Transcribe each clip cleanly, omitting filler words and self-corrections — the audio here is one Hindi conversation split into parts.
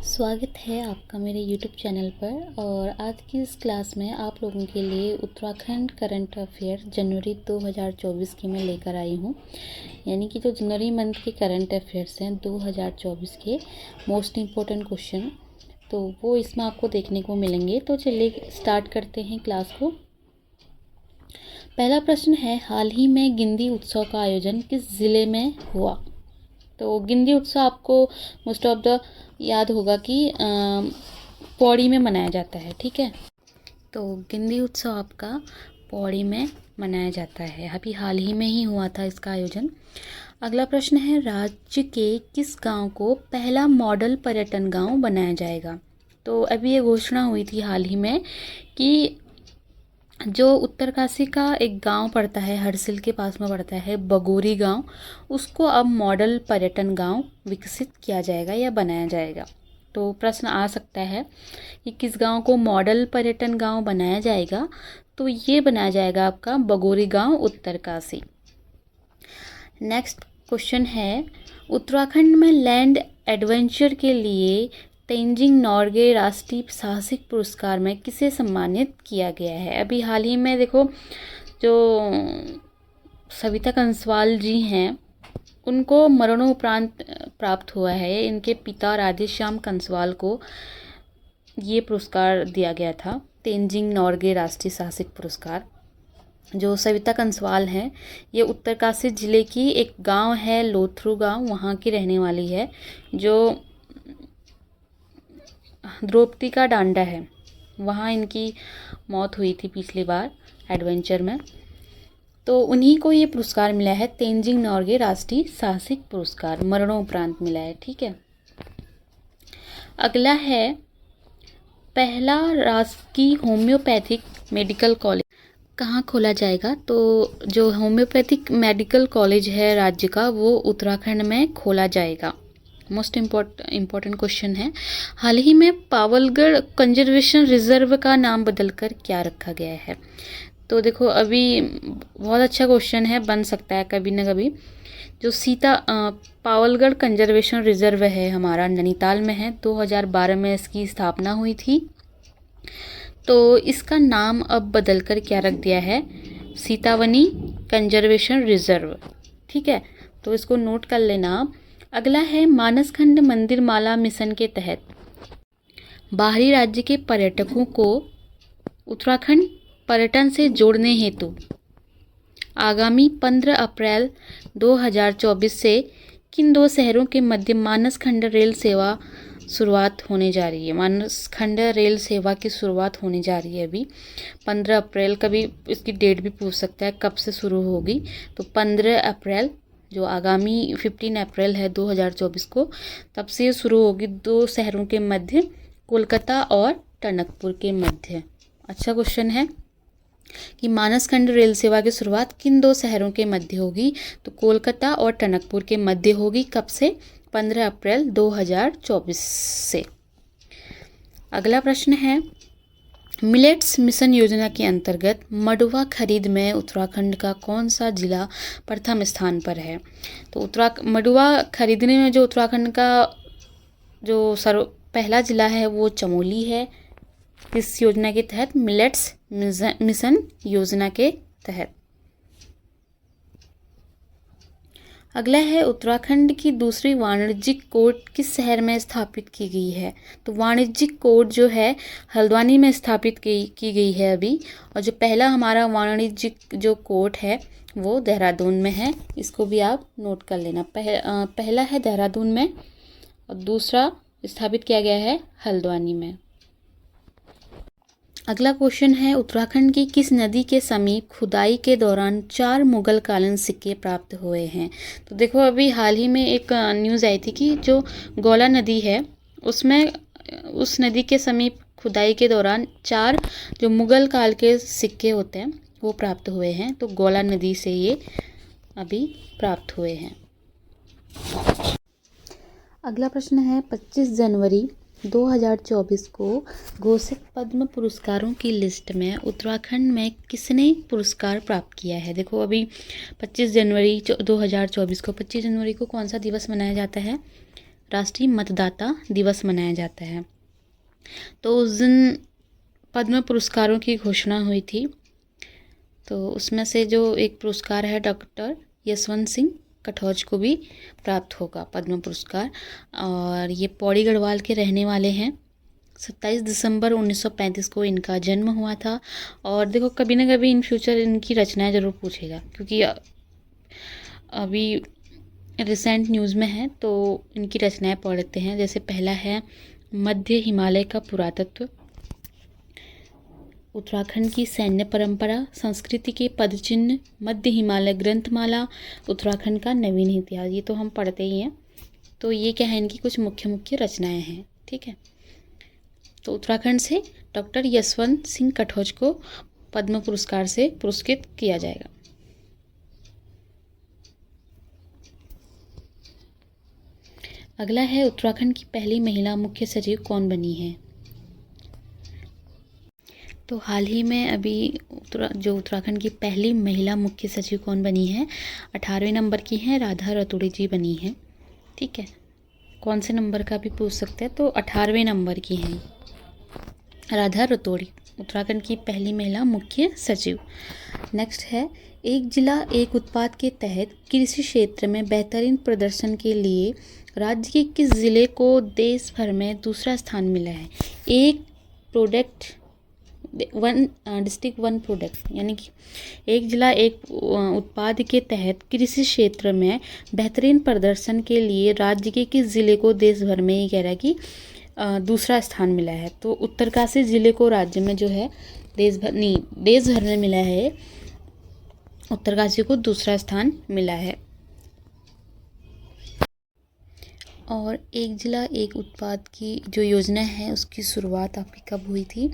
स्वागत है आपका मेरे YouTube चैनल पर। और आज की इस क्लास में आप लोगों के लिए उत्तराखंड करंट अफेयर जनवरी 2024 की मैं लेकर आई हूँ। यानी कि जो जनवरी मंथ के करंट अफेयर्स हैं 2024 के मोस्ट इम्पोर्टेंट क्वेश्चन, तो वो इसमें आपको देखने को मिलेंगे। तो चलिए स्टार्ट करते हैं क्लास को। पहला प्रश्न है, हाल ही में गिंदी उत्सव का आयोजन किस ज़िले में हुआ? तो गिंदी उत्सव आपको मोस्ट ऑफ द याद होगा कि पौड़ी में मनाया जाता है। ठीक है, तो गिंदी उत्सव आपका पौड़ी में मनाया जाता है। अभी हाल ही में ही हुआ था इसका आयोजन। अगला प्रश्न है, राज्य के किस गांव को पहला मॉडल पर्यटन गांव बनाया जाएगा? तो अभी ये घोषणा हुई थी हाल ही में कि जो उत्तरकाशी का एक गांव पड़ता है, हरसिल के पास में पड़ता है, बगोरी गांव, उसको अब मॉडल पर्यटन गांव विकसित किया जाएगा या बनाया जाएगा। तो प्रश्न आ सकता है कि किस गांव को मॉडल पर्यटन गांव बनाया जाएगा? तो ये बनाया जाएगा आपका बगोरी गांव, उत्तरकाशी। नेक्स्ट क्वेश्चन है, उत्तराखंड में लैंड एडवेंचर के लिए तेंजिंग नोर्गे राष्ट्रीय साहसिक पुरस्कार में किसे सम्मानित किया गया है? अभी हाल ही में देखो, जो सविता कंसवाल जी हैं उनको मरणोपरांत प्राप्त हुआ है। इनके पिता राधेश्याम कंसवाल को ये पुरस्कार दिया गया था, तेंजिंग नोर्गे राष्ट्रीय साहसिक पुरस्कार। जो सविता कंसवाल हैं, ये उत्तरकाशी ज़िले की एक गांव है, लोथरू गांव, वहाँ की रहने वाली है। जो द्रौपदी का डांडा है, वहाँ इनकी मौत हुई थी पिछली बार एडवेंचर में। तो उन्हीं को ये पुरस्कार मिला है, तेंजिंग नोर्गे राष्ट्रीय साहसिक पुरस्कार, मरणोपरांत मिला है। ठीक है, अगला है, पहला राजकीय होम्योपैथिक मेडिकल कॉलेज कहाँ खोला जाएगा? तो जो होम्योपैथिक मेडिकल कॉलेज है राज्य का, वो उत्तराखंड में खोला जाएगा। मोस्ट इम्पॉर्टेंट क्वेश्चन है, हाल ही में पावलगढ़ कंजर्वेशन रिजर्व का नाम बदलकर क्या रखा गया है? तो देखो, अभी बहुत अच्छा क्वेश्चन है, बन सकता है कभी ना कभी। जो पावलगढ़ कंजर्वेशन रिजर्व है हमारा, नैनीताल में है। 2012 में इसकी स्थापना हुई थी। तो इसका नाम अब बदलकर क्या रख दिया है? Sitavani conservation reserve. ठीक है, तो इसको नोट कर लेना। अगला है, मानसखंड मंदिर माला मिशन के तहत बाहरी राज्य के पर्यटकों को उत्तराखंड पर्यटन से जोड़ने हेतु आगामी 15 अप्रैल 2024 से किन दो शहरों के मध्य मानसखंड रेल सेवा शुरुआत होने जा रही है? मानसखंड रेल सेवा की शुरुआत होने जा रही है अभी 15 अप्रैल। कभी इसकी डेट भी पूछ सकता है कब से शुरू होगी। तो 15 अप्रैल, जो आगामी 15 अप्रैल है 2024 को, तब से ये शुरू होगी दो शहरों के मध्य, कोलकाता और टनकपुर के मध्य। अच्छा क्वेश्चन है कि मानसखंड रेल सेवा की शुरुआत किन दो शहरों के मध्य होगी? तो कोलकाता और टनकपुर के मध्य होगी। कब से? 15 अप्रैल 2024 से। अगला प्रश्न है, मिलेट्स मिशन योजना के अंतर्गत मडुआ खरीद में उत्तराखंड का कौन सा जिला प्रथम स्थान पर है? तो मडुआ खरीदने में जो उत्तराखंड का जो पहला जिला है वो चमोली है। इस योजना के तहत, मिलेट्स मिशन योजना के तहत। अगला है, उत्तराखंड की दूसरी वाणिज्यिक कोर्ट किस शहर में स्थापित की गई है? तो वाणिज्यिक कोर्ट जो है हल्द्वानी में स्थापित की गई है अभी। और जो पहला हमारा वाणिज्यिक जो कोर्ट है वो देहरादून में है। इसको भी आप नोट कर लेना। पहला है देहरादून में और दूसरा स्थापित किया गया है हल्द्वानी में। अगला क्वेश्चन है, उत्तराखंड की किस नदी के समीप खुदाई के दौरान 4 मुगल कालीन सिक्के प्राप्त हुए हैं? तो देखो, अभी हाल ही में एक न्यूज़ आई थी कि जो गौला नदी है उसमें, उस नदी के समीप खुदाई के दौरान 4 जो मुगल काल के सिक्के होते हैं वो प्राप्त हुए हैं। तो गौला नदी से ये अभी प्राप्त हुए हैं। अगला प्रश्न है, 25 जनवरी 2024 को घोषित पद्म पुरस्कारों की लिस्ट में उत्तराखंड में किसने पुरस्कार प्राप्त किया है? देखो, अभी 25 जनवरी 2024 को, 25 जनवरी को कौन सा दिवस मनाया जाता है? राष्ट्रीय मतदाता दिवस मनाया जाता है? तो उस दिन पद्म पुरस्कारों की घोषणा हुई थी। तो उसमें से जो एक पुरस्कार है डॉक्टर यशवंत सिंह कटौच को भी प्राप्त होगा पद्म पुरस्कार, और ये पौड़ी गढ़वाल के रहने वाले हैं। 27 दिसंबर 1935 को इनका जन्म हुआ था। और देखो कभी ना कभी इन फ्यूचर इनकी रचनाएं ज़रूर पूछेगा, क्योंकि अभी रिसेंट न्यूज़ में है, तो इनकी रचनाएं पढ़ लेते हैं। जैसे पहला है मध्य हिमालय का पुरातत्व, उत्तराखंड की सैन्य परंपरा, संस्कृति के पदचिन्ह, मध्य हिमालय ग्रंथमाला, उत्तराखंड का नवीन इतिहास। ये तो हम पढ़ते ही हैं। तो ये क्या है, इनकी कुछ मुख्य मुख्य रचनाएं हैं। ठीक है, तो उत्तराखंड से डॉक्टर यशवंत सिंह कटौच को पद्म पुरस्कार से पुरस्कृत किया जाएगा। अगला है उत्तराखंड की पहली महिला मुख्य सचिव कौन बनी है? तो हाल ही में अभी जो उत्तराखंड की पहली महिला मुख्य सचिव कौन बनी है, 18वें नंबर की हैं, राधा रतूड़ी जी बनी हैं। ठीक है, कौन से नंबर का भी पूछ सकते हैं, तो 18वें नंबर की हैं राधा रतूड़ी, उत्तराखंड की पहली महिला मुख्य सचिव। नेक्स्ट है एक जिला एक उत्पाद के तहत कृषि क्षेत्र में बेहतरीन प्रदर्शन के लिए राज्य के किस जिले को देश भर में दूसरा स्थान मिला है? एक product one district one product, यानी कि एक जिला एक उत्पाद के तहत कृषि क्षेत्र में बेहतरीन प्रदर्शन के लिए राज्य के किस जिले को देश भर में, ये कह रहा है कि दूसरा स्थान मिला है। तो उत्तरकाशी जिले को राज्य में जो है देश भर में मिला है, उत्तरकाशी को दूसरा स्थान मिला है। और एक जिला एक उत्पाद की जो योजना है उसकी शुरुआत आपकी कब हुई थी?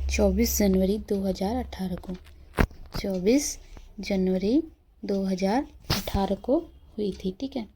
24 जनवरी 2018 को। 24 जनवरी 2018 को हुई थी। ठीक है,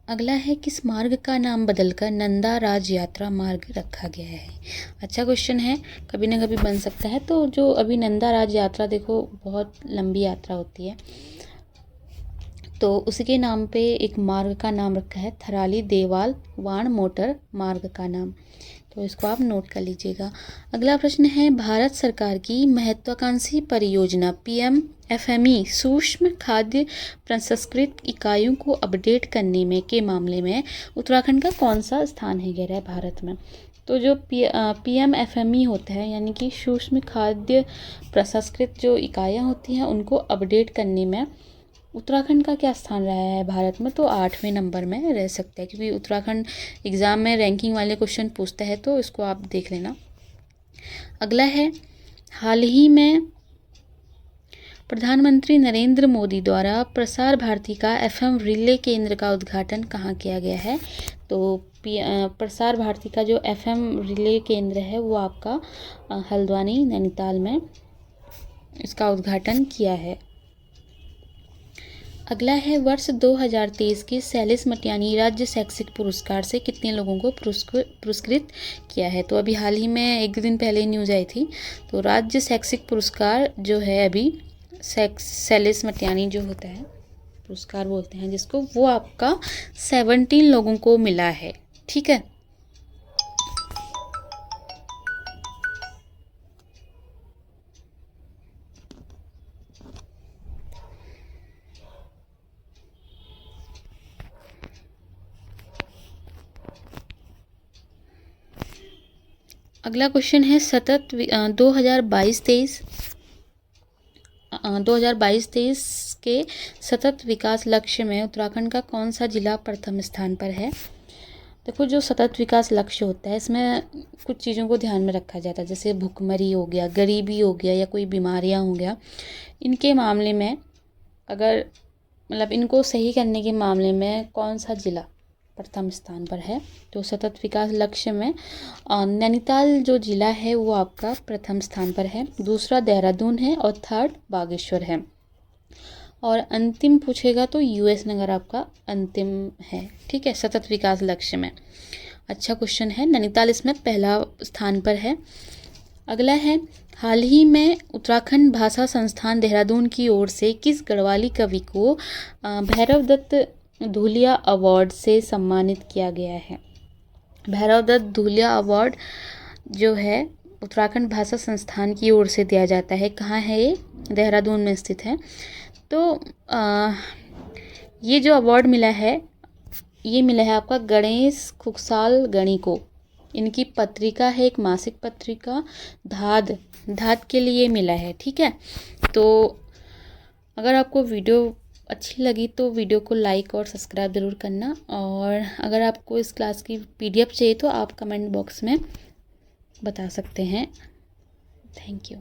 अगला है किस मार्ग का नाम बदलकर नंदा राज यात्रा मार्ग रखा गया है? अच्छा क्वेश्चन है, कभी ना कभी बन सकता है। तो जो अभी नंदा राज यात्रा, देखो बहुत लंबी यात्रा होती है, तो उसके नाम पे एक मार्ग का नाम रखा है थराली देवाल वाण मोटर मार्ग का नाम। तो इसको आप नोट कर लीजिएगा। अगला प्रश्न है भारत सरकार की महत्वाकांक्षी परियोजना PMFME सूक्ष्म खाद्य प्रसंस्कृत इकाइयों को अपडेट करने में के मामले में उत्तराखंड का कौन सा स्थान है, कह रहा है भारत में? तो जो PMFME होता है, यानी कि सूक्ष्म खाद्य प्रसंस्कृत जो इकाइयाँ होती हैं उनको अपडेट करने में उत्तराखंड का क्या स्थान रहा है भारत में? तो 8वें नंबर में रह सकता है, क्योंकि उत्तराखंड एग्ज़ाम में रैंकिंग वाले क्वेश्चन पूछता है, तो इसको आप देख लेना। अगला है हाल ही में प्रधानमंत्री नरेंद्र मोदी द्वारा प्रसार भारती का FM रिले केंद्र का उद्घाटन कहाँ किया गया है? तो प्रसार भारती का जो FM रिले केंद्र है वो आपका हल्द्वानी नैनीताल में इसका उद्घाटन किया है। अगला है वर्ष 2023 की सैलिस मटियानी राज्य शैक्षिक पुरस्कार से कितने लोगों को पुरस्कृत किया है? तो अभी हाल ही में एक दिन पहले न्यूज़ आई थी। तो राज्य शैक्षिक पुरस्कार जो है अभी सैलिस मटियानी जो होता है पुरस्कार बोलते हैं जिसको, वो आपका 17 लोगों को मिला है। ठीक है, अगला क्वेश्चन है सतत 2022-23 के सतत विकास लक्ष्य में उत्तराखंड का कौन सा जिला प्रथम स्थान पर है? देखो जो सतत विकास लक्ष्य होता है इसमें कुछ चीज़ों को ध्यान में रखा जाता है, जैसे भुखमरी हो गया, गरीबी हो गया, या कोई बीमारियां हो गया। इनके मामले में अगर मतलब इनको सही करने के मामले में कौन सा जिला प्रथम स्थान पर है? तो सतत विकास लक्ष्य में नैनीताल जो जिला है वो आपका प्रथम स्थान पर है, दूसरा देहरादून है और थर्ड बागेश्वर है। और अंतिम पूछेगा तो US नगर आपका अंतिम है। ठीक है, सतत विकास लक्ष्य में। अच्छा क्वेश्चन है, नैनीताल इसमें पहला स्थान पर है। अगला है हाल ही में उत्तराखंड भाषा संस्थान देहरादून की ओर से किस गढ़वाली कवि को भैरव दत्त धूलिया अवार्ड से सम्मानित किया गया है? भैरव दत्त धूलिया अवार्ड जो है उत्तराखंड भाषा संस्थान की ओर से दिया जाता है। कहाँ है ये? देहरादून में स्थित है। तो ये जो अवार्ड मिला है, ये मिला है आपका गणेश खुकसाल गणी को। इनकी पत्रिका है, एक मासिक पत्रिका धाद के लिए मिला है। ठीक है, तो अगर आपको वीडियो अच्छी लगी तो वीडियो को लाइक और सब्सक्राइब ज़रूर करना, और अगर आपको इस क्लास की PDF चाहिए तो आप कमेंट बॉक्स में बता सकते हैं। Thank you.